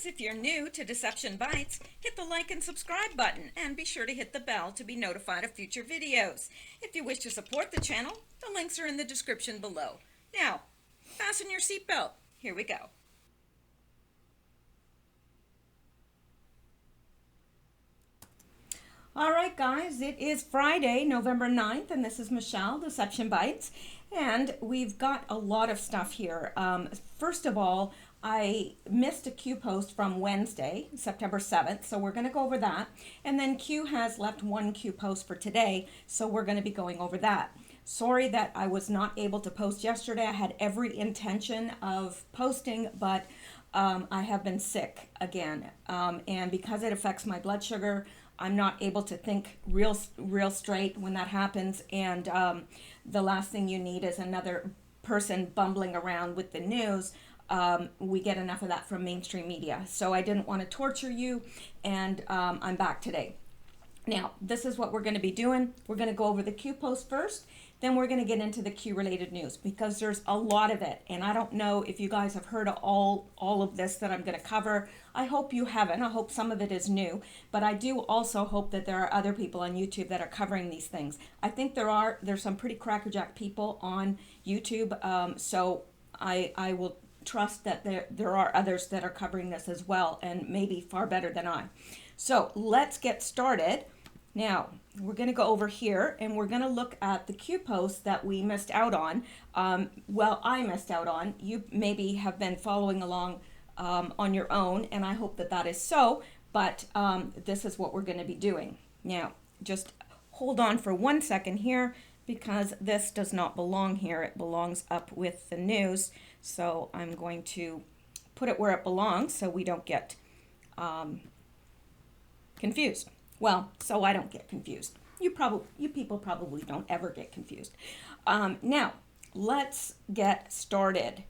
If you're new to Deception Bytes, hit the like and subscribe button and be sure to hit the bell to be notified of future videos. If you wish to support the channel, the links are in the description below. Now, fasten your seatbelt. Here we go. All right, guys, it is Friday, November 9th, and this is Mishel, Deception Bytes, and we've got a lot of stuff here. First of all, I missed a Q post from Wednesday, September 7th, so we're going to go over that. And then Q has left one Q post for today, so we're going to be going over that. Sorry that I was not able to post yesterday. I had every intention of posting, but I have been sick again. And because it affects my blood sugar, I'm not able to think real straight when that happens. And the last thing you need is another person bumbling around with the news. We get enough of that from mainstream media. So I didn't want to torture you, and I'm back today. Now, this is what we're going to be doing. We're going to go over the Q post first, then we're going to get into the Q related news because there's a lot of it. And I don't know if you guys have heard of all of this that I'm going to cover. I hope you haven't. I hope some of it is new, but I do also hope that there are other people on YouTube that are covering these things. I think there's some pretty crackerjack people on YouTube. So I will trust that there are others that are covering this as well, and maybe far better than I. So let's get started. Now, we're going to go over here and we're going to look at the Q post that we missed out on. Well, I missed out on. You maybe have been following along on your own, and I hope that that is so, but this is what we're going to be doing. Now, just hold on for 1 second here because this does not belong here. It belongs up with the news. So I'm going to put it where it belongs so we don't get confused. Well, so I don't get confused. You people probably don't ever get confused. Now, let's get started.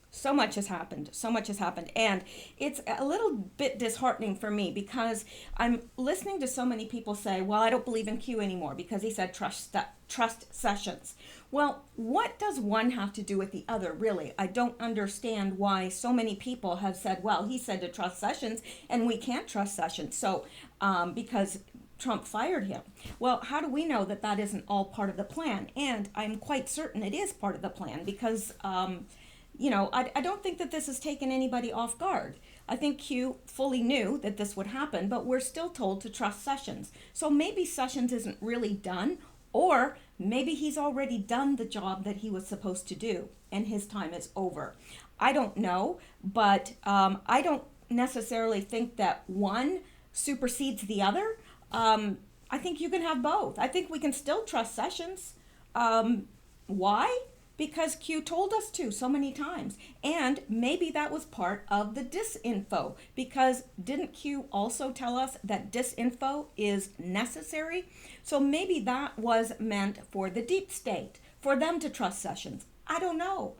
So much has happened. So much has happened. And it's a little bit disheartening for me because I'm listening to so many people say, well, I don't believe in Q anymore because he said trust sessions. Well, what does one have to do with the other, really? I don't understand why so many people have said, well, he said to trust Sessions and we can't trust Sessions. So because Trump fired him. Well, how do we know that that isn't all part of the plan? And I'm quite certain it is part of the plan because I don't think that this has taken anybody off guard. I think Q fully knew that this would happen, but we're still told to trust Sessions. So maybe Sessions isn't really done, or maybe he's already done the job that he was supposed to do and his time is over. I don't know, but I don't necessarily think that one supersedes the other. I think you can have both. I think we can still trust Sessions. Why? Because Q told us to so many times. And maybe that was part of the disinfo, because didn't Q also tell us that disinfo is necessary? So maybe that was meant for the deep state, for them to trust Sessions. I don't know.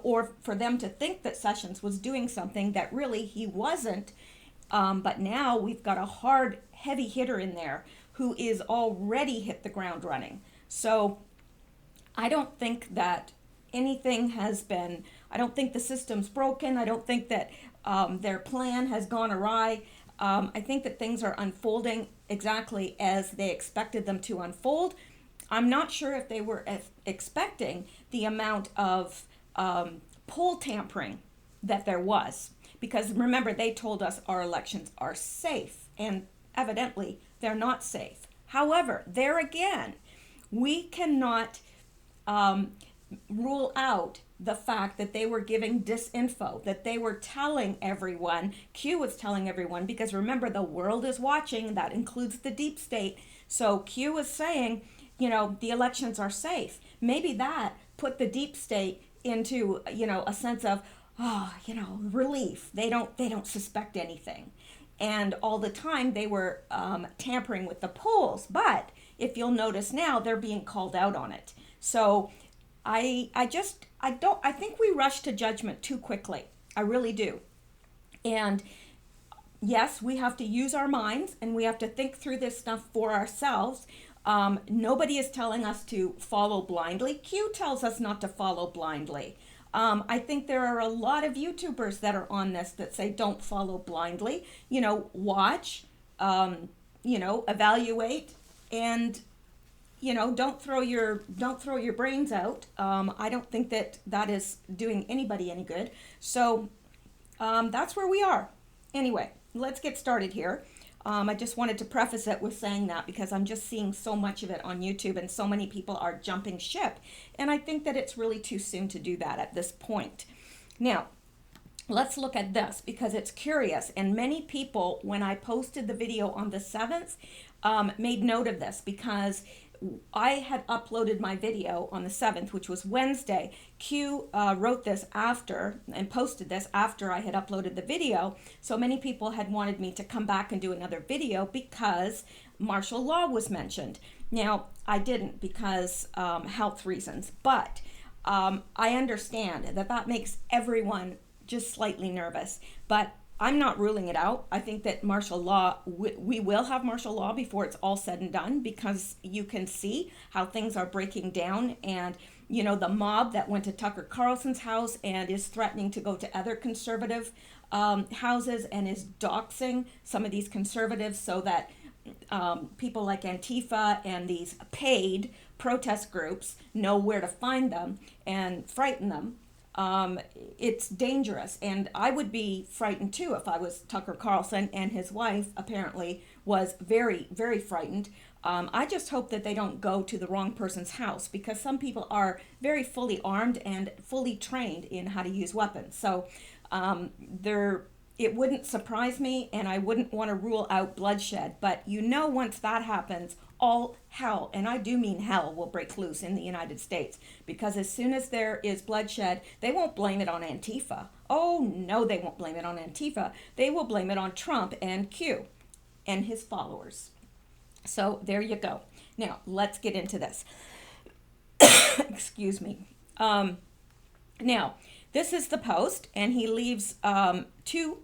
Or for them to think that Sessions was doing something that really he wasn't. But now we've got a hard, heavy hitter in there who is already hit the ground running. So I don't think that anything has been, I don't think the system's broken. I don't think that their plan has gone awry. I think that things are unfolding exactly as they expected them to unfold. I'm not sure if they were expecting the amount of poll tampering that there was. Because remember, they told us our elections are safe, and evidently they're not safe. However, there again, we cannot rule out the fact that they were giving disinfo, that they were telling everyone, Q was telling everyone, because remember, the world is watching, that includes the deep state. So Q was saying, the elections are safe. Maybe that put the deep state into, a sense of, relief. They don't suspect anything. And all the time they were tampering with the polls. But if you'll notice now, they're being called out on it. So I think we rush to judgment too quickly. I really do. And yes, we have to use our minds and we have to think through this stuff for ourselves. Nobody is telling us to follow blindly. Q tells us not to follow blindly. I think there are a lot of YouTubers that are on this that say don't follow blindly. Watch, evaluate, and don't throw your brains out. I don't think that is doing anybody any good. So that's where we are. Anyway, let's get started here. I just wanted to preface it with saying that because I'm just seeing so much of it on YouTube and so many people are jumping ship. And I think that it's really too soon to do that at this point. Now, let's look at this because it's curious. And many people, when I posted the video on the 7th, made note of this because I had uploaded my video on the 7th, which was Wednesday. Q wrote this after and posted this after I had uploaded the video. So many people had wanted me to come back and do another video because martial law was mentioned. Now, I didn't because health reasons, but I understand that makes everyone just slightly nervous. But I'm not ruling it out. I think that martial law, we will have martial law before it's all said and done because you can see how things are breaking down. And, the mob that went to Tucker Carlson's house and is threatening to go to other conservative houses and is doxing some of these conservatives so that people like Antifa and these paid protest groups know where to find them and frighten them. It's dangerous, and I would be frightened too if I was Tucker Carlson, and his wife apparently was very, very frightened. I just hope that they don't go to the wrong person's house because some people are very fully armed and fully trained in how to use weapons. So it wouldn't surprise me, and I wouldn't want to rule out bloodshed. But once that happens, all hell, and I do mean hell, will break loose in the United States. Because as soon as there is bloodshed, they won't blame it on Antifa. Oh, no, they won't blame it on Antifa. They will blame it on Trump and Q and his followers. So there you go. Now, let's get into this. Excuse me. Now, this is the post, and he leaves two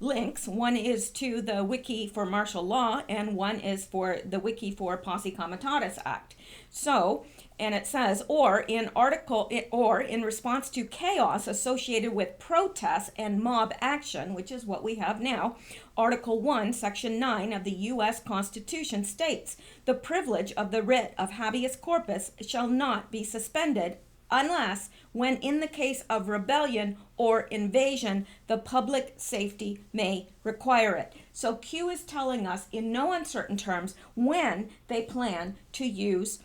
links. One is to the wiki for martial law, and one is for the wiki for Posse Comitatus Act. So, and it says, or in response to chaos associated with protests and mob action, which is what we have now, Article 1, Section 9 of the U.S. Constitution states, the privilege of the writ of habeas corpus shall not be suspended unless, when in the case of rebellion or invasion, the public safety may require it. So Q is telling us in no uncertain terms when they plan to use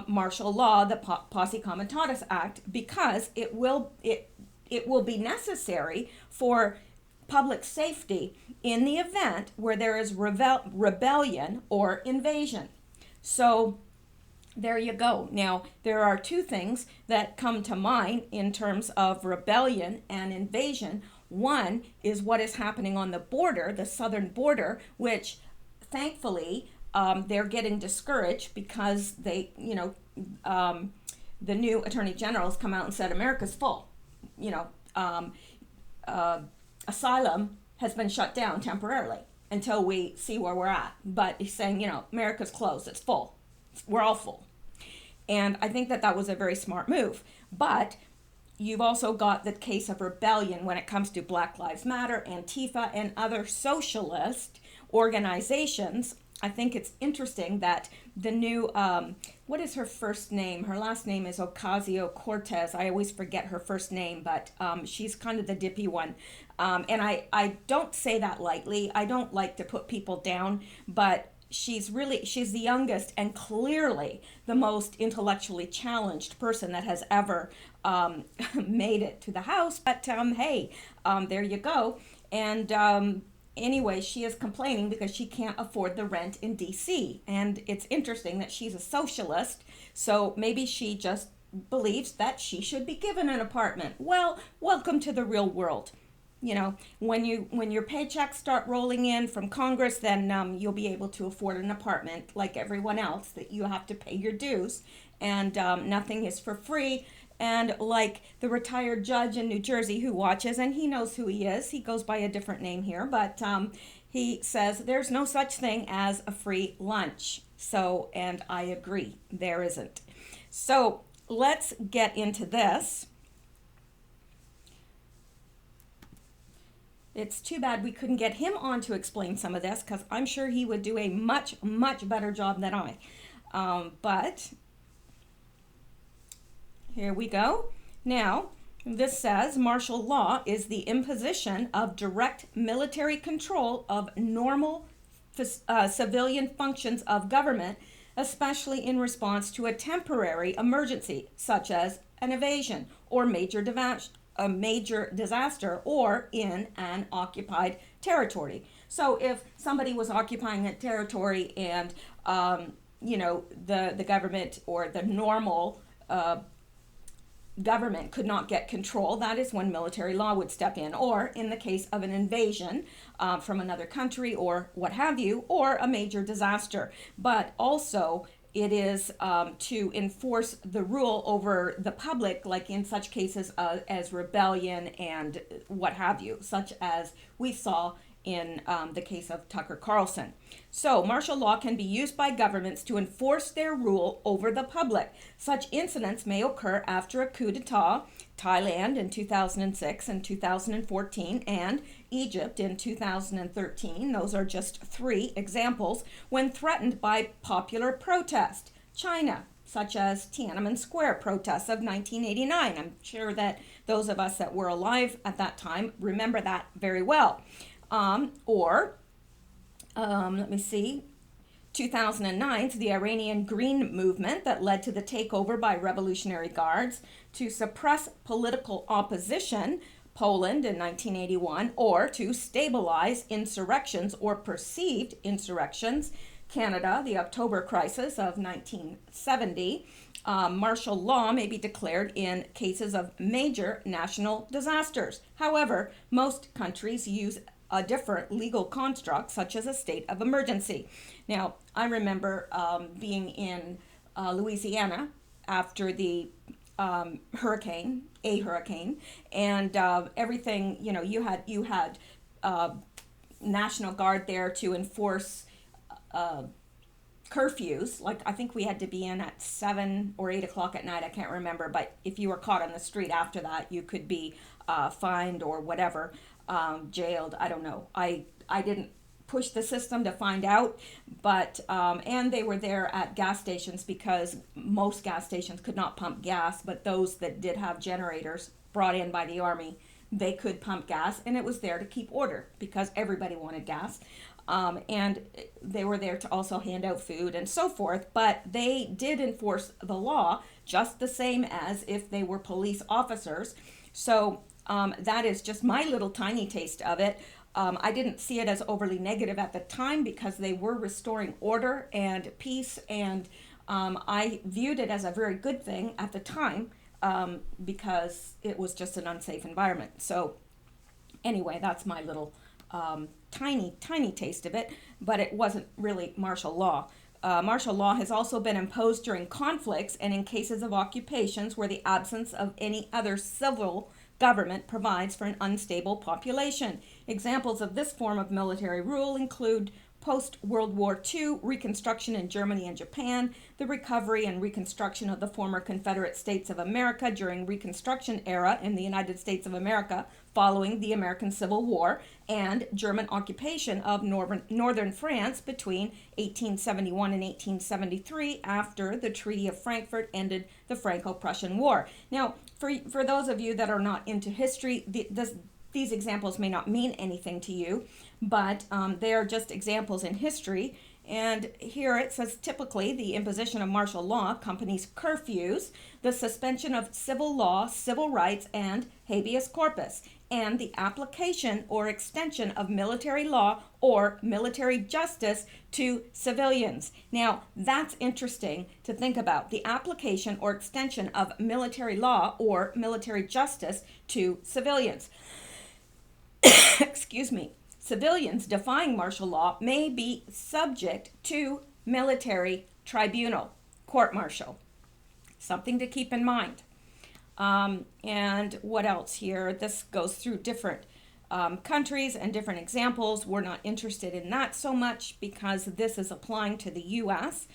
martial law, the Posse Comitatus Act, because it will be necessary for public safety in the event where there is rebellion or invasion. So there you go. Now, there are two things that come to mind in terms of rebellion and invasion. One is what is happening on the border, the southern border, which thankfully they're getting discouraged because the new attorney general has come out and said America's full. Asylum has been shut down temporarily until we see where we're at. But he's saying, America's closed. It's full. We're all full. And I think that was a very smart move. But you've also got the case of rebellion when it comes to Black Lives Matter, Antifa, and other socialist organizations. I think it's interesting that the new, what is her first name? Her last name is Ocasio-Cortez. I always forget her first name, but she's kind of the dippy one. And I don't say that lightly. I don't like to put people down, but she's the youngest and clearly the most intellectually challenged person that has ever made it to the House. But hey, there you go. And anyway, she is complaining because she can't afford the rent in D.C. And it's interesting that she's a socialist, so maybe she just believes that she should be given an apartment. Well, welcome to the real world. When your paychecks start rolling in from Congress, then you'll be able to afford an apartment like everyone else, that you have to pay your dues, and nothing is for free. And like the retired judge in New Jersey who watches, and he knows who he is, he goes by a different name here, but he says there's no such thing as a free lunch. So, and I agree, there isn't. So let's get into this. It's too bad we couldn't get him on to explain some of this, because I'm sure he would do a much, much better job than I. But here we go. Now, this says martial law is the imposition of direct military control of normal civilian functions of government, especially in response to a temporary emergency, such as an invasion or a major disaster, or in an occupied territory. So if somebody was occupying a territory and the government or the normal government could not get control, that is when military law would step in, or in the case of an invasion from another country or what have you, or a major disaster. But also it is to enforce the rule over the public, like in such cases as rebellion and what have you, such as we saw in the case of Tucker Carlson. So martial law can be used by governments to enforce their rule over the public. Such incidents may occur after a coup d'etat, Thailand in 2006 and 2014, and Egypt in 2013. Those are just 3 examples when threatened by popular protest. China, such as Tiananmen Square protests of 1989. I'm sure that those of us that were alive at that time remember that very well. Let me see, 2009, the Iranian Green Movement that led to the takeover by Revolutionary Guards to suppress political opposition, Poland in 1981, or to stabilize insurrections or perceived insurrections, Canada, the October Crisis of 1970. Martial law may be declared in cases of major national disasters. However, most countries use a different legal construct, such as a state of emergency. Now, I remember being in Louisiana after the hurricane, and everything. You had National Guard there to enforce curfews. Like, I think we had to be in at 7 or 8 o'clock at night. I can't remember, but if you were caught on the street after that, you could be fined or whatever. Jailed. I don't know. I didn't push the system to find out, but and they were there at gas stations because most gas stations could not pump gas, but those that did have generators brought in by the Army, they could pump gas, and it was there to keep order because everybody wanted gas. And they were there to also hand out food and so forth, but they did enforce the law just the same as if they were police officers. So that is just my little tiny taste of it. I didn't see it as overly negative at the time because they were restoring order and peace, and I viewed it as a very good thing at the time because it was just an unsafe environment. So anyway, that's my little tiny taste of it, but it wasn't really martial law. Martial law has also been imposed during conflicts and in cases of occupations where the absence of any other civil government provides for an unstable population. Examples of this form of military rule include post-World War II Reconstruction in Germany and Japan, the recovery and reconstruction of the former Confederate States of America during Reconstruction era in the United States of America following the American Civil War, and German occupation of northern France between 1871 and 1873 after the Treaty of Frankfurt ended the Franco-Prussian War. Now, for those of you that are not into history, these examples may not mean anything to you, but they are just examples in history. And here it says, typically, the imposition of martial law accompanies curfews, the suspension of civil law, civil rights, and habeas corpus, and the application or extension of military law or military justice to civilians. Now, that's interesting to think about, the application or extension of military law or military justice to civilians. Excuse me. Civilians defying martial law may be subject to military tribunal, court-martial. Something to keep in mind. And what else here? This goes through different countries and different examples. We're not interested in that so much because this is applying to the U.S.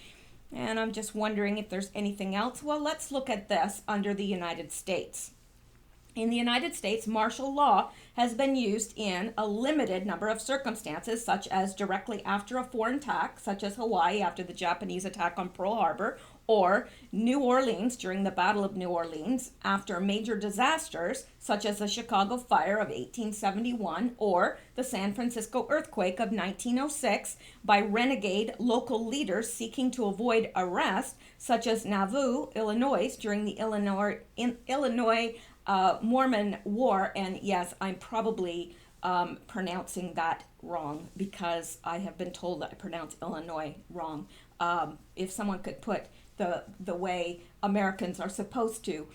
And I'm just wondering if there's anything else. Well, let's look at this under the United States. In the United States, martial law has been used in a limited number of circumstances, such as directly after a foreign attack, such as Hawaii after the Japanese attack on Pearl Harbor, or New Orleans during the Battle of New Orleans, after major disasters, such as the Chicago Fire of 1871 or the San Francisco earthquake of 1906, by renegade local leaders seeking to avoid arrest, such as Nauvoo, Illinois, during the Illinois Mormon War. And yes, I'm probably pronouncing that wrong because I have been told that I pronounce Illinois wrong. If someone could put the way Americans are supposed to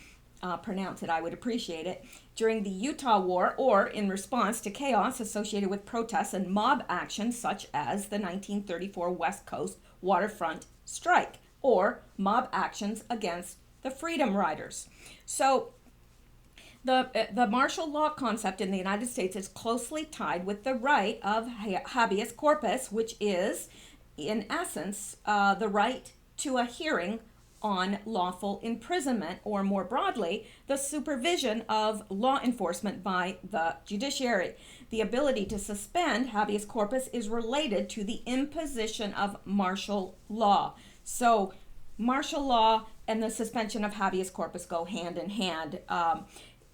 pronounce it, I would appreciate it. During the Utah War, or in response to chaos associated with protests and mob actions such as the 1934 West Coast waterfront strike, or mob actions against the Freedom Riders. So the martial law concept in the United States is closely tied with the right of habeas corpus, which is, in essence, the right to a hearing on lawful imprisonment, or more broadly, the supervision of law enforcement by the judiciary. The ability to suspend habeas corpus is related to the imposition of martial law. So martial law and the suspension of habeas corpus go hand in hand.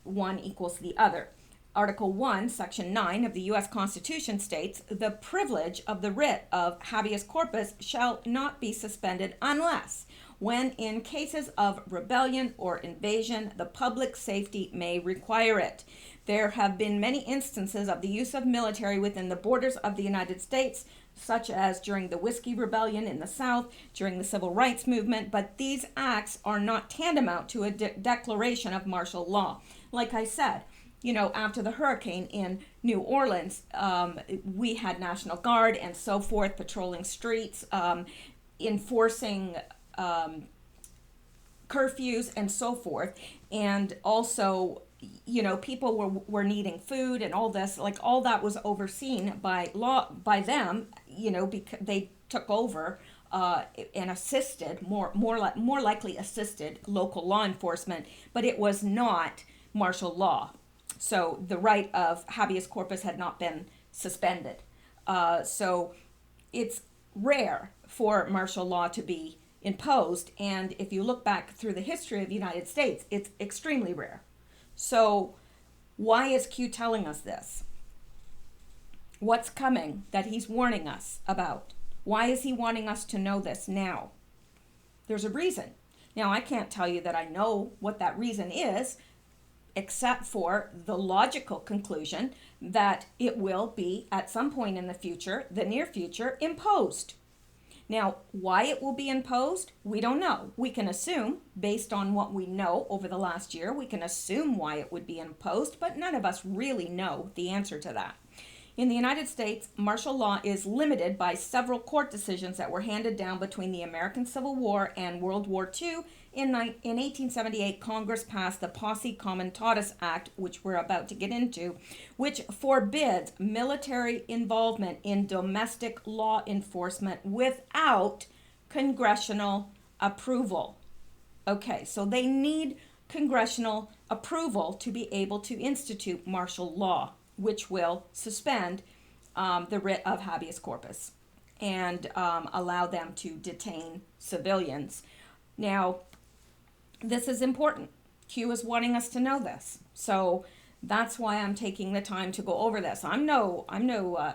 One equals the other. Article 1, Section 9 of the U.S. Constitution states, the privilege of the writ of habeas corpus shall not be suspended unless, when in cases of rebellion or invasion, the public safety may require it. There have been many instances of the use of military within the borders of the United States, such as during the Whiskey Rebellion in the South, during the Civil Rights Movement, but these acts are not tantamount to a declaration of martial law. Like I said, after the hurricane in New Orleans, we had National Guard and so forth patrolling streets, enforcing curfews and so forth. And also, people were needing food and all this, like all that was overseen by them, because they took over and assisted, more likely assisted local law enforcement, but it was not martial law. So the right of habeas corpus had not been suspended. So it's rare for martial law to be imposed. And if you look back through the history of the United States, it's extremely rare. So why is Q telling us this? What's coming that he's warning us about? Why is he wanting us to know this now? There's a reason. Now, I can't tell you that I know what that reason is, except for the logical conclusion that it will be, at some point in the future, the near future, imposed. Now, why it will be imposed, we don't know. We can assume, based on what we know over the last year, we can assume why it would be imposed, but none of us really know the answer to that. In the United States, martial law is limited by several court decisions that were handed down between the American Civil War and World War II. In 1878, Congress passed the Posse Comitatus Act, which we're about to get into, which forbids military involvement in domestic law enforcement without congressional approval. Okay, so they need congressional approval to be able to institute martial law, which will suspend the writ of habeas corpus and allow them to detain civilians. Now, this is important. Q is wanting us to know this. So that's why I'm taking the time to go over this. I'm no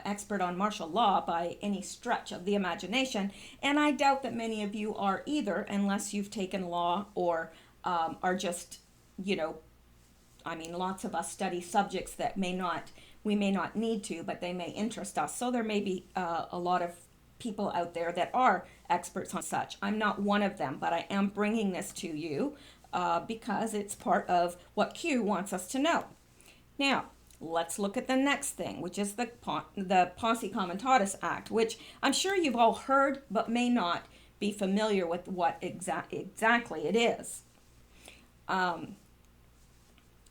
expert on martial law by any stretch of the imagination, and I doubt that many of you are either, unless you've taken law or are just, lots of us study subjects that we may not need to, but they may interest us. So there may be a lot of people out there that are experts on such. I'm not one of them, but I am bringing this to you because it's part of what Q wants us to know. Now, let's look at the next thing, which is the Posse Comitatus Act, which I'm sure you've all heard, but may not be familiar with what exactly it is.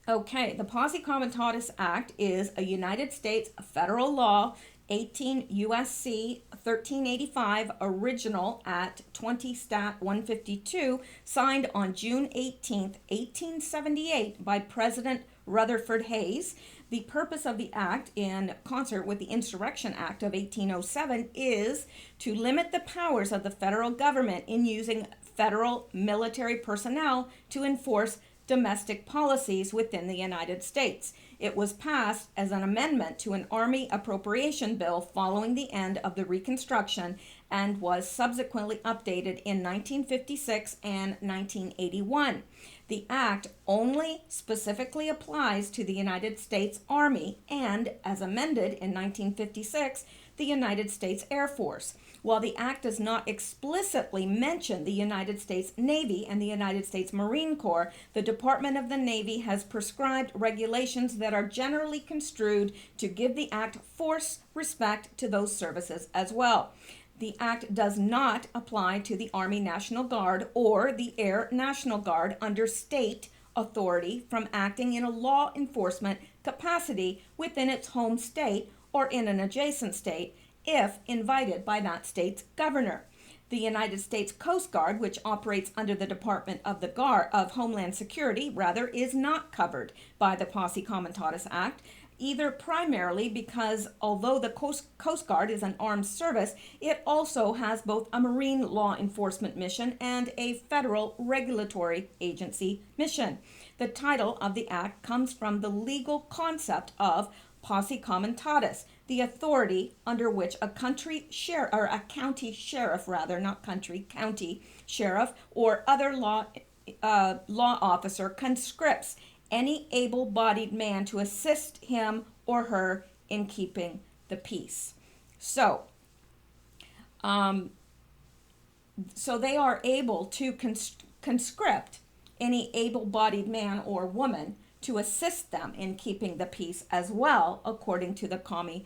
Okay, the Posse Comitatus Act is a United States federal law 18 USC 1385 original at 20 Stat 152, signed on June 18, 1878 by President Rutherford Hayes. The purpose of the act, in concert with the Insurrection Act of 1807, is to limit the powers of the federal government in using federal military personnel to enforce domestic policies within the United States. It was passed as an amendment to an Army appropriation bill following the end of the Reconstruction and was subsequently updated in 1956 and 1981. The act only specifically applies to the United States Army and, as amended in 1956, the United States Air Force. While the act does not explicitly mention the United States Navy and the United States Marine Corps, the Department of the Navy has prescribed regulations that are generally construed to give the act force respect to those services as well. The act does not apply to the Army National Guard or the Air National Guard under state authority from acting in a law enforcement capacity within its home state or in an adjacent state if invited by that state's governor. The United States Coast Guard, which operates under the Department of Homeland Security, is not covered by the Posse Comitatus Act, either primarily because although the Coast Guard is an armed service, it also has both a marine law enforcement mission and a federal regulatory agency mission. The title of the act comes from the legal concept of Posse Comitatus, the authority under which a county sheriff, or other law officer conscripts any able-bodied man to assist him or her in keeping the peace. So they are able to conscript any able-bodied man or woman to assist them in keeping the peace as well, according to the Posse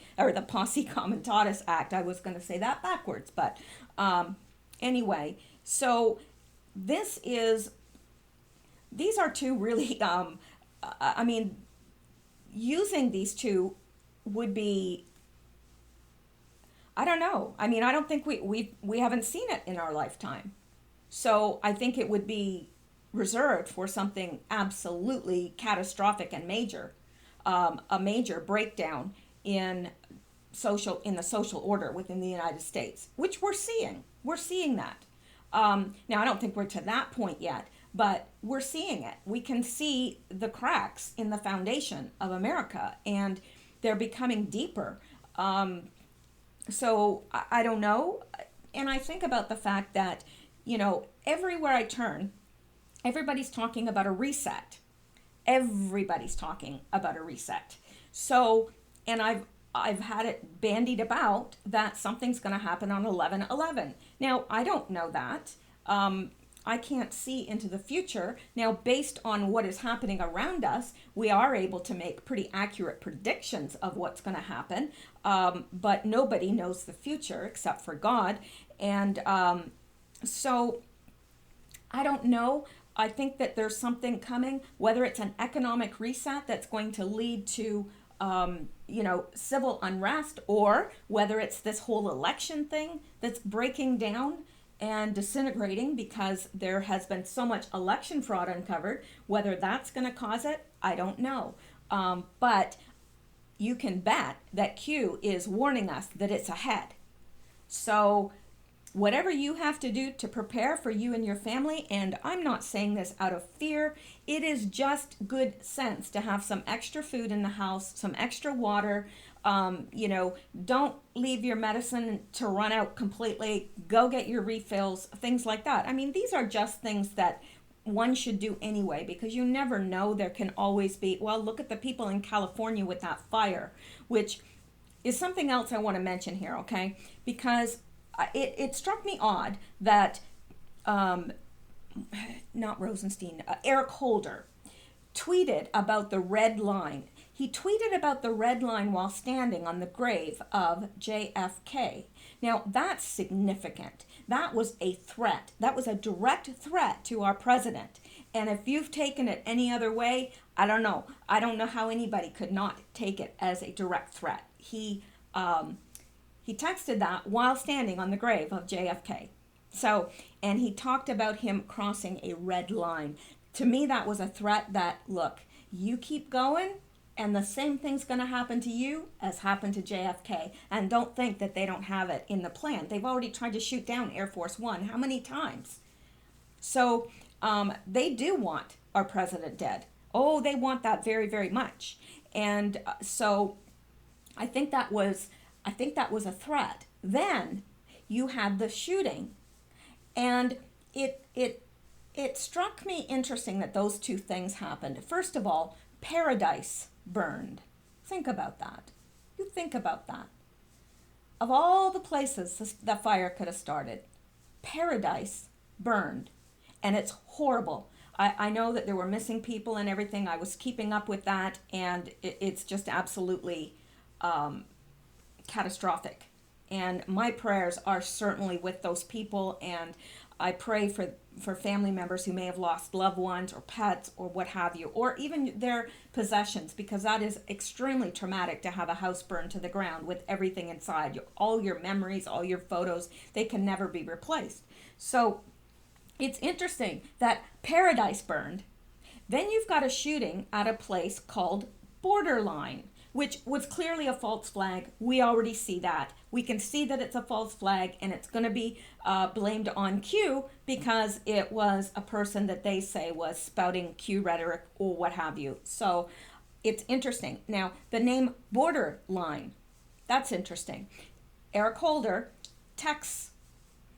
Comitatus Act. I was going to say that backwards, but anyway. So these are two really. Using these two would be. I don't know. I don't think we haven't seen it in our lifetime. So I think it would be reserved for something absolutely catastrophic and major, a major breakdown in the social order within the United States, which we're seeing. We're seeing that. Now, I don't think we're to that point yet, but we're seeing it. We can see the cracks in the foundation of America, and they're becoming deeper. So I don't know. And I think about the fact that, everywhere I turn, everybody's talking about a reset. Everybody's talking about a reset. So, and I've had it bandied about that something's going to happen on 11/11. Now, I don't know that. I can't see into the future. Now, based on what is happening around us, we are able to make pretty accurate predictions of what's going to happen. But nobody knows the future except for God. And so I don't know. I think that there's something coming, whether it's an economic reset that's going to lead to, civil unrest, or whether it's this whole election thing that's breaking down and disintegrating because there has been so much election fraud uncovered. Whether that's going to cause it, I don't know. But you can bet that Q is warning us that it's ahead. So whatever you have to do to prepare for you and your family, and I'm not saying this out of fear, it is just good sense to have some extra food in the house, some extra water. Don't leave your medicine to run out completely. Go get your refills, things like that. These are just things that one should do anyway, because you never know. There can always be, look at the people in California with that fire, which is something else I want to mention here, okay? Because it struck me odd that, not Rosenstein, Eric Holder tweeted about the red line. He tweeted about the red line while standing on the grave of JFK. Now, that's significant. That was a threat. That was a direct threat to our president. And if you've taken it any other way, I don't know. I don't know how anybody could not take it as a direct threat. He He texted that while standing on the grave of JFK. So, and he talked about him crossing a red line. To me, that was a threat that, look, you keep going, and the same thing's going to happen to you as happened to JFK. And don't think that they don't have it in the plan. They've already tried to shoot down Air Force One. How many times? So they do want our president dead. Oh, they want that very, very much. And so I think that was a threat. Then you had the shooting, and it struck me interesting that those two things happened. First of all, paradise burned. Think about that. You think about that. Of all the places the fire could have started, paradise burned. And it's horrible. I know that there were missing people and everything. I was keeping up with that, and it's just absolutely catastrophic. And my prayers are certainly with those people, and I pray for family members who may have lost loved ones or pets or what have you, or even their possessions, because that is extremely traumatic to have a house burned to the ground with everything inside. All your memories, all your photos, they can never be replaced. So it's interesting that paradise burned. Then you've got a shooting at a place called Borderline, which was clearly a false flag. We already see that. We can see that it's a false flag, and it's going to be blamed on Q because it was a person that they say was spouting Q rhetoric or what have you. So it's interesting. Now, the name Borderline, that's interesting. Eric Holder texts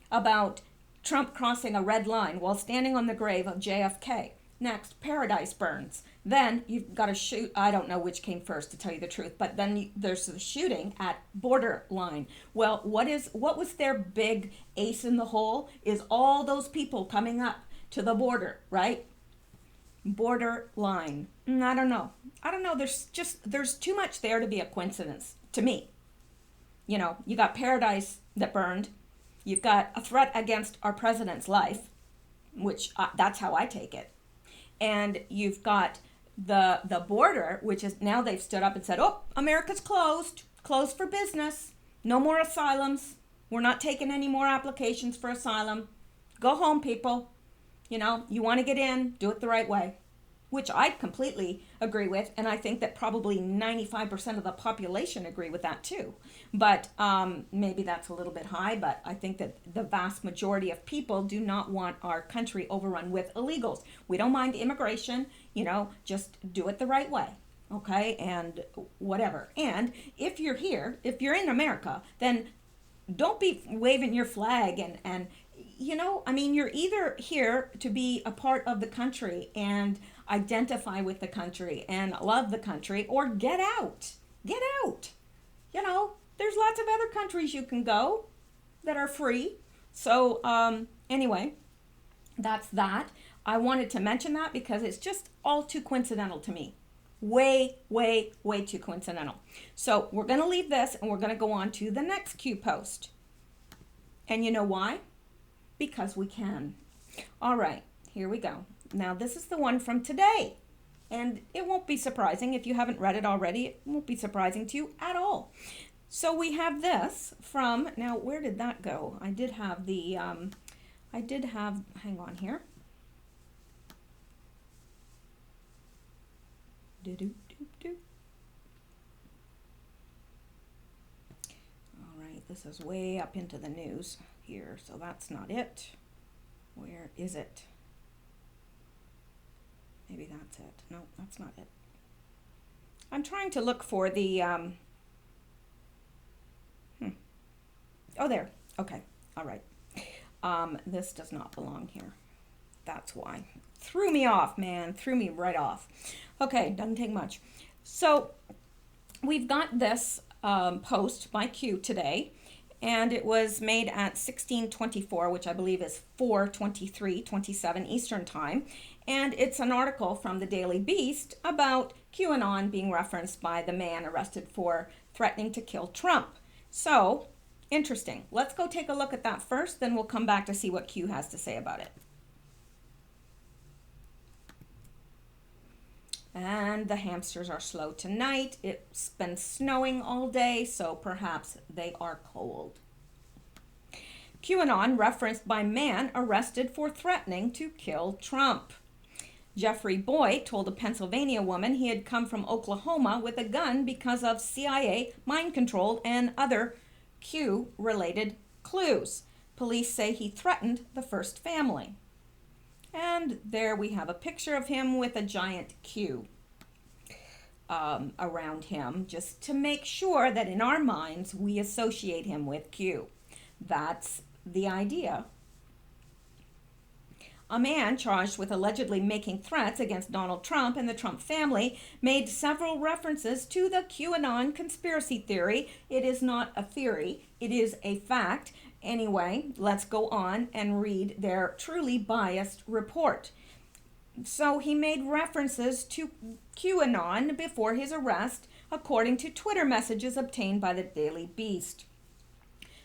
about Trump crossing a red line while standing on the grave of JFK. Next, paradise burns. Then you've got to shoot. I don't know which came first, to tell you the truth, but then there's the shooting at Borderline. Well, what was their big ace in the hole? Is all those people coming up to the border, right? Borderline. I don't know. There's too much there to be a coincidence to me. You know, you got paradise that burned. You've got a threat against our president's life, which that's how I take it. And you've got the border, which is now they've stood up and said, oh, America's closed for business. No more asylums. We're not taking any more applications for asylum. Go home, people. You know, you want to get in, do it the right way, which I completely agree with. And I think that probably 95% of the population agree with that too. But maybe that's a little bit high, but I think that the vast majority of people do not want our country overrun with illegals. We don't mind immigration, you know, just do it the right way, okay, and whatever. And if you're here, if you're in America, then don't be waving your flag and you know, I mean, you're either here to be a part of the country and identify with the country and love the country, or get out. Get out. You know, there's lots of other countries you can go that are free. So anyway, that's that. I wanted to mention that because it's just all too coincidental to me. Way, way, way too coincidental. So we're going to leave this and we're going to go on to the next Q post. And you know why? Because we can. All right, here we go. Now this is the one from today. And it won't be surprising if you haven't read it already. It won't be surprising to you at all. So we have this from, now where did that go? I did have the, hang on here. All right, this is way up into the news here, so that's not it. Where is it? Maybe that's it. No, that's not it. I'm trying to look for the, Oh, there. Okay. All right. This does not belong here. That's why. Threw me off, man. Threw me right off. Okay, doesn't take much. So we've got this post by Q today, and it was made at 16:24, which I believe is 4:23:27 Eastern Time. And it's an article from the Daily Beast about QAnon being referenced by the man arrested for threatening to kill Trump. So, interesting. Let's go take a look at that first, then we'll come back to see what Q has to say about it. And the hamsters are slow tonight. It's been snowing all day, so perhaps they are cold. QAnon referenced by man arrested for threatening to kill Trump. Jeffrey Boyd told a Pennsylvania woman he had come from Oklahoma with a gun because of CIA mind control and other Q-related clues. Police say he threatened the first family. And there we have a picture of him with a giant Q around him, just to make sure that in our minds we associate him with Q. That's the idea. A man charged with allegedly making threats against Donald Trump and the Trump family made several references to the QAnon conspiracy theory. It is not a theory, it is a fact. Anyway, let's go on and read their truly biased report. So he made references to QAnon before his arrest, according to Twitter messages obtained by the Daily Beast.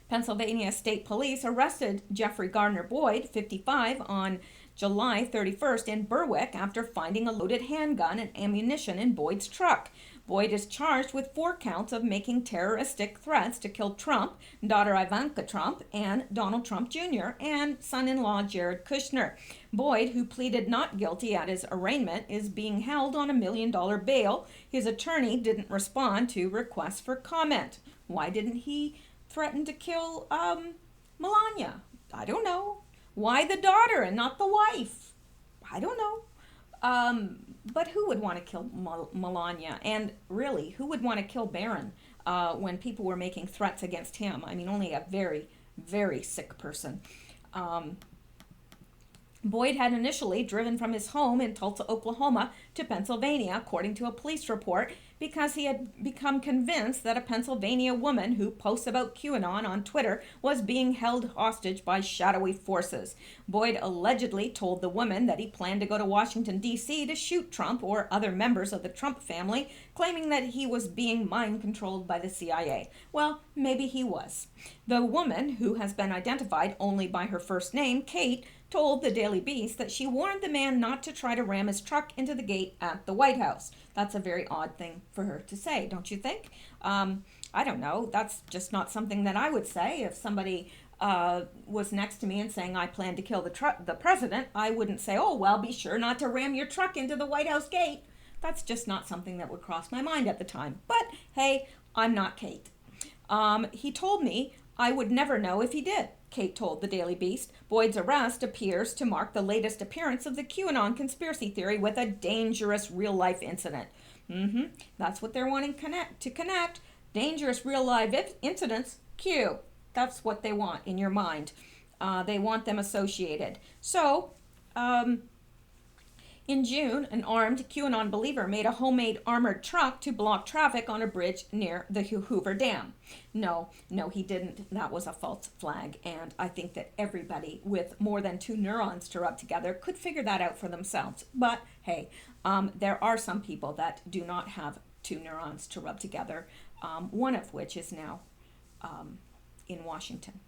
Pennsylvania State Police arrested Jeffrey Gardner Boyd, 55, on July 31st in Berwick after finding a loaded handgun and ammunition in Boyd's truck. Boyd is charged with 4 counts of making terroristic threats to kill Trump, daughter Ivanka Trump, and Donald Trump Jr., and son-in-law Jared Kushner. Boyd, who pleaded not guilty at his arraignment, is being held on $1 million bail. His attorney didn't respond to requests for comment. Why didn't he threaten to kill Melania? I don't know. Why the daughter and not the wife? I don't know. But who would want to kill Melania? And really, who would want to kill Barron when people were making threats against him? I mean, only a very, very sick person. Boyd had initially driven from his home in Tulsa, Oklahoma to Pennsylvania, according to a police report, because he had become convinced that a Pennsylvania woman who posts about QAnon on Twitter was being held hostage by shadowy forces. Boyd allegedly told the woman that he planned to go to Washington, D.C. to shoot Trump or other members of the Trump family, claiming that he was being mind-controlled by the CIA. Well, maybe he was. The woman, who has been identified only by her first name, Kate, told the Daily Beast that she warned the man not to try to ram his truck into the gate at the White House. That's a very odd thing for her to say, don't you think? I don't know. That's just not something that I would say. If somebody was next to me and saying, I plan to kill the president, I wouldn't say, oh, well, be sure not to ram your truck into the White House gate. That's just not something that would cross my mind at the time. But, hey, I'm not Kate. He told me I would never know if he did, Kate told the Daily Beast. Boyd's arrest appears to mark the latest appearance of the QAnon conspiracy theory with a dangerous real-life incident. That's what they're wanting to connect. Dangerous real-life incidents, Q. That's what they want in your mind. They want them associated. So, in June, an armed QAnon believer made a homemade armored truck to block traffic on a bridge near the Hoover Dam. No, he didn't. That was a false flag, and I think that everybody with more than 2 neurons to rub together could figure that out for themselves. But, hey, there are some people that do not have 2 neurons to rub together, one of which is now in Washington.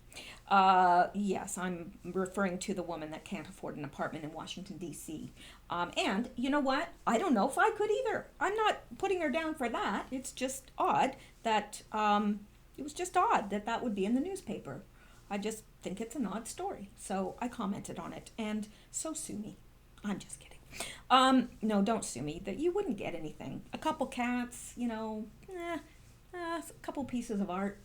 Yes, I'm referring to the woman that can't afford an apartment in Washington, D.C. And you know what? I don't know if I could either. I'm not putting her down for that. It's just odd that, it was just odd that that would be in the newspaper. I just think it's an odd story. So I commented on it, and so sue me. I'm just kidding. No, don't sue me. That you wouldn't get anything. A couple cats, a couple pieces of art.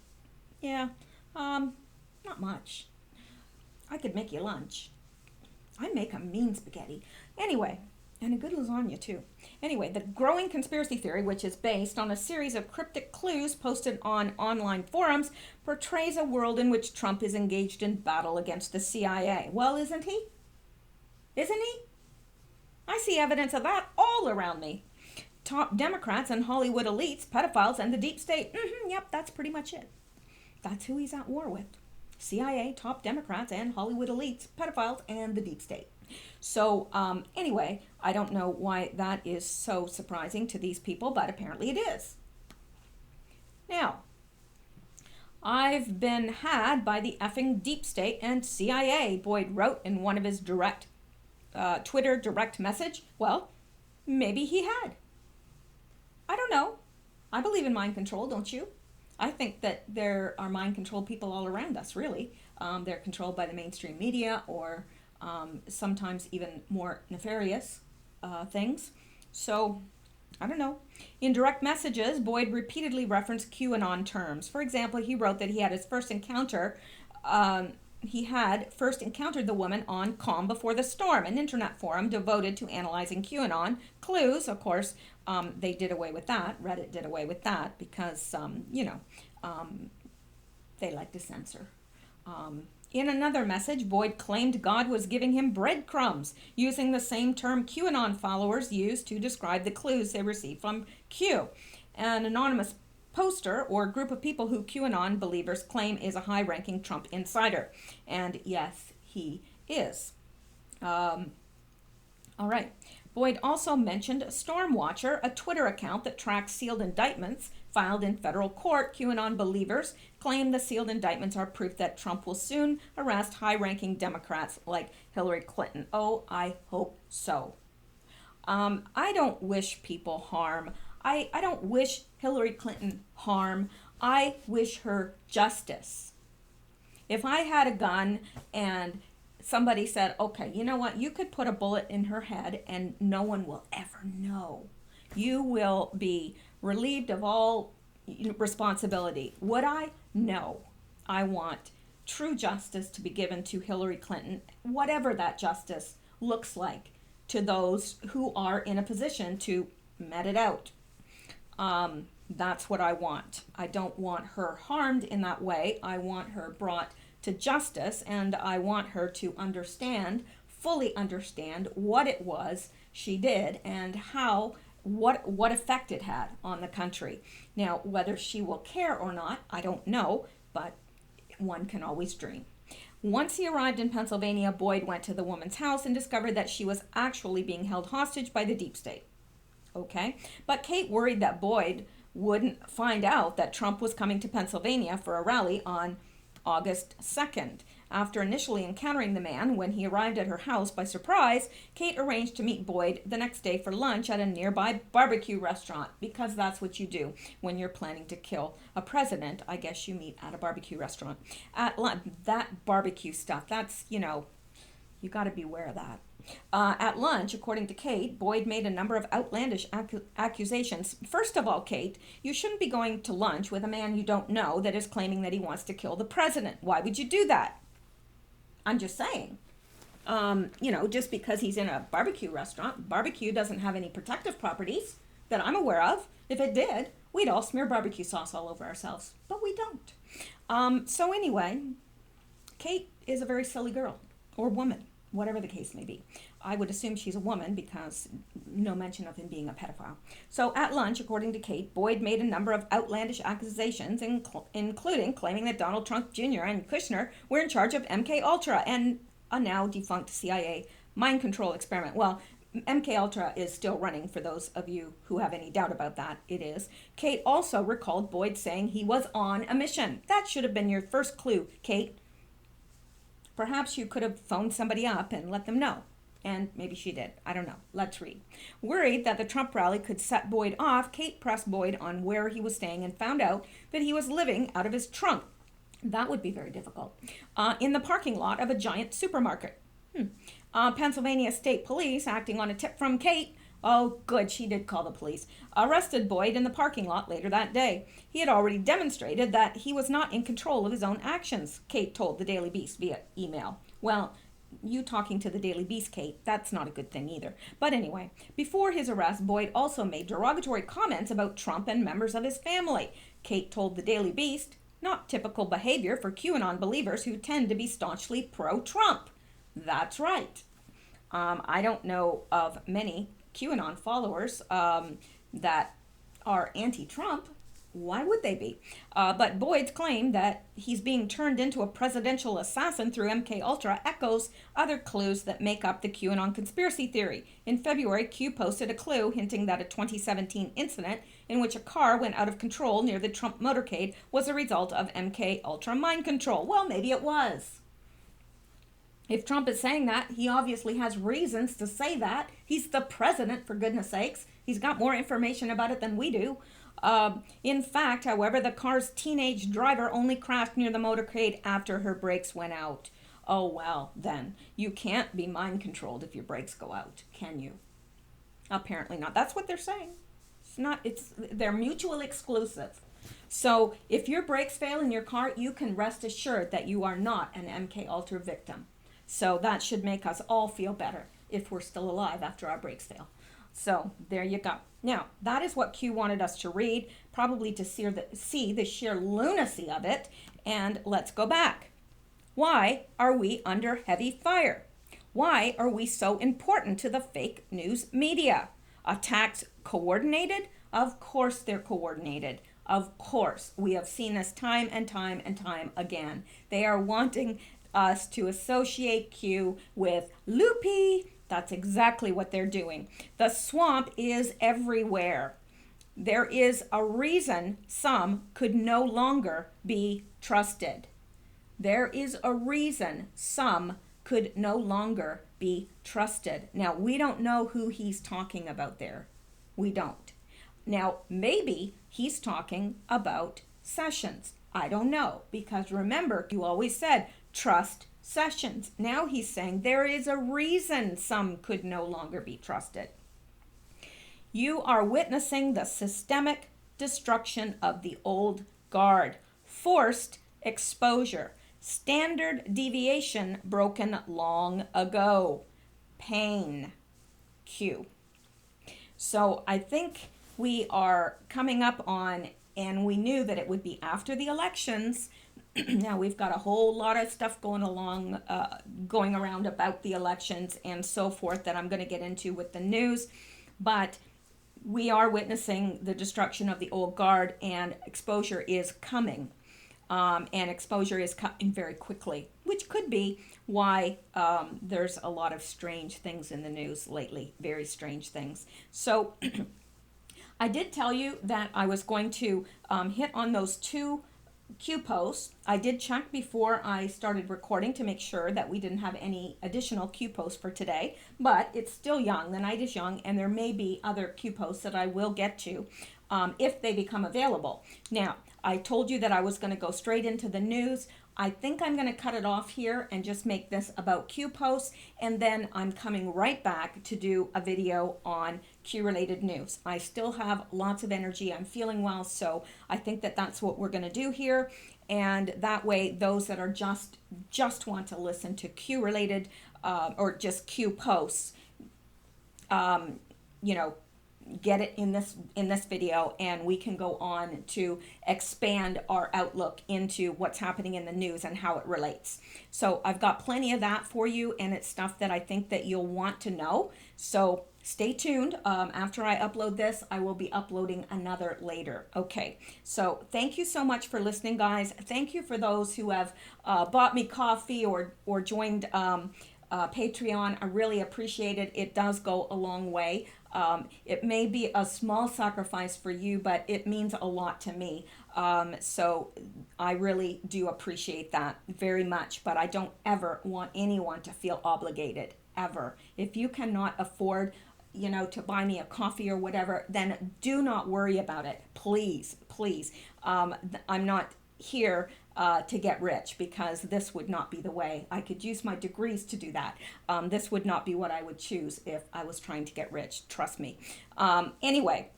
Yeah. Not much. I could make you lunch. I make a mean spaghetti. Anyway, and a good lasagna too. Anyway, the growing conspiracy theory, which is based on a series of cryptic clues posted on online forums, portrays a world in which Trump is engaged in battle against the CIA. Well, isn't he? Isn't he? I see evidence of that all around me. Top Democrats and Hollywood elites, pedophiles, and the deep state. Yep, that's pretty much it. That's who he's at war with. CIA, top Democrats, and Hollywood elites, pedophiles, and the deep state. So, anyway, I don't know why that is so surprising to these people, but apparently it is. Now, I've been had by the effing deep state and CIA, Boyd wrote in one of his Twitter direct message. Well, maybe he had. I don't know. I believe in mind control, don't you? I think that there are mind controlled people all around us, really. They're controlled by the mainstream media or sometimes even more nefarious things. So, I don't know. In direct messages, Boyd repeatedly referenced QAnon terms. For example, he wrote that he had first encountered the woman on Calm Before the Storm, an internet forum devoted to analyzing QAnon clues. Of course, they did away with that. Reddit did away with that because, they like to censor. In another message, Boyd claimed God was giving him breadcrumbs, using the same term QAnon followers use to describe the clues they received from Q. An anonymous poster or group of people who QAnon believers claim is a high-ranking Trump insider. And yes, he is. All right. Boyd also mentioned Stormwatcher, a Twitter account that tracks sealed indictments filed in federal court. QAnon believers claim the sealed indictments are proof that Trump will soon arrest high-ranking Democrats like Hillary Clinton. Oh, I hope so. I don't wish people harm. I don't wish Hillary Clinton harm. I wish her justice. If I had a gun and somebody said, okay, you know what, you could put a bullet in her head and no one will ever know. You will be relieved of all responsibility. Would I? No. I want true justice to be given to Hillary Clinton, whatever that justice looks like, to those who are in a position to met it out. That's what I want. I don't want her harmed in that way. I want her brought to justice, and I want her to fully understand what it was she did and what effect it had on the country. Now, whether she will care or not, I don't know, but one can always dream. Once he arrived in Pennsylvania, Boyd went to the woman's house and discovered that she was actually being held hostage by the deep state. Okay, but Kate worried that Boyd wouldn't find out that Trump was coming to Pennsylvania for a rally on August 2nd. After initially encountering the man when he arrived at her house by surprise, Kate arranged to meet Boyd the next day for lunch at a nearby barbecue restaurant, because that's what you do when you're planning to kill a president. I guess you meet at a barbecue restaurant. At lunch, that barbecue stuff, that's, you got to beware of that. At lunch, according to Kate, Boyd made a number of outlandish accusations. First of all, Kate, you shouldn't be going to lunch with a man you don't know that is claiming that he wants to kill the president. Why would you do that? I'm just saying. Just because he's in a barbecue restaurant, barbecue doesn't have any protective properties that I'm aware of. If it did, we'd all smear barbecue sauce all over ourselves, but we don't. So anyway, Kate is a very silly girl or woman, whatever the case may be. I would assume she's a woman because no mention of him being a pedophile. So at lunch, according to Kate, Boyd made a number of outlandish accusations, including claiming that Donald Trump Jr. and Kushner were in charge of MK Ultra and a now defunct CIA mind control experiment. Well, MK Ultra is still running, for those of you who have any doubt about that. It is. Kate also recalled Boyd saying he was on a mission. That should have been your first clue, Kate. Perhaps you could have phoned somebody up and let them know. And maybe she did. I don't know. Let's read. Worried that the Trump rally could set Boyd off, Kate pressed Boyd on where he was staying and found out that he was living out of his trunk. That would be very difficult. In the parking lot of a giant supermarket. Pennsylvania State Police, acting on a tip from Kate, oh, good, she did call the police, arrested Boyd in the parking lot later that day. He had already demonstrated that he was not in control of his own actions, Kate told the Daily Beast via email. Well, you talking to the Daily Beast, Kate, that's not a good thing either. But anyway, before his arrest, Boyd also made derogatory comments about Trump and members of his family. Kate told the Daily Beast, not typical behavior for QAnon believers who tend to be staunchly pro-Trump. That's right. I don't know of many QAnon followers that are anti-Trump. Why would they be? But Boyd's claim that he's being turned into a presidential assassin through MK Ultra echoes other clues that make up the QAnon conspiracy theory. In February, Q posted a clue hinting that a 2017 incident in which a car went out of control near the Trump motorcade was a result of MK Ultra mind control. Well, maybe it was. If Trump is saying that, he obviously has reasons to say that. He's the president, for goodness sakes. He's got more information about it than we do. In fact, however, the car's teenage driver only crashed near the motorcade after her brakes went out. Oh, well, then. You can't be mind controlled if your brakes go out, can you? Apparently not. That's what they're saying. They're mutually exclusive. So if your brakes fail in your car, you can rest assured that you are not an MK Ultra victim. So that should make us all feel better if we're still alive after our brakes fail. So there you go. Now, that is what Q wanted us to read, probably to see the sheer lunacy of it. And let's go back. Why are we under heavy fire? Why are we so important to the fake news media? Attacks coordinated? Of course they're coordinated. Of course. We have seen this time and time and time again. They are wanting us to associate Q with Loopy. That's exactly what they're doing. The swamp is everywhere. There is a reason some could no longer be trusted. There is a reason some could no longer be trusted. Now, we don't know who he's talking about there. We don't. Now, maybe he's talking about Sessions. I don't know, because remember, you always said trust Sessions. Now he's saying there is a reason some could no longer be trusted. You are witnessing the systemic destruction of the old guard. Forced exposure. Standard deviation broken long ago. P.A.I.N. Q. So I think we are coming up on, and we knew that it would be after the elections. Now we've got a whole lot of stuff going around about the elections and so forth that I'm going to get into with the news. But we are witnessing the destruction of the old guard, and exposure is coming. And exposure is coming very quickly, which could be why there's a lot of strange things in the news lately, very strange things. So I did tell you that I was going to hit on those two Q posts. I did check before I started recording to make sure that we didn't have any additional Q posts for today, but it's still young. The night is young, and there may be other Q posts that I will get to if they become available. Now, I told you that I was going to go straight into the news. I think I'm going to cut it off here and just make this about Q posts, and then I'm coming right back to do a video on Q-related news. I still have lots of energy. I'm feeling well, so I think that that's what we're going to do here, and that way those that are just want to listen to Q-related or just Q posts, get it in this video, and we can go on to expand our outlook into what's happening in the news and how it relates. So I've got plenty of that for you, and it's stuff that I think that you'll want to know. So stay tuned. After I upload this, I will be uploading another later. Okay, so thank you so much for listening, guys. Thank you for those who have bought me coffee or joined Patreon. I really appreciate it. It does go a long way. It may be a small sacrifice for you, but it means a lot to me. So I really do appreciate that very much, but I don't ever want anyone to feel obligated, ever. If you cannot afford, to buy me a coffee or whatever, then do not worry about it. Please, please. I'm not here to get rich, because this would not be the way. I could use my degrees to do that. This would not be what I would choose if I was trying to get rich, trust me. Anyway,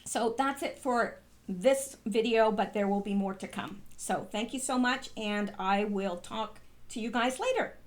so that's it for this video, but there will be more to come. So thank you so much, and I will talk to you guys later.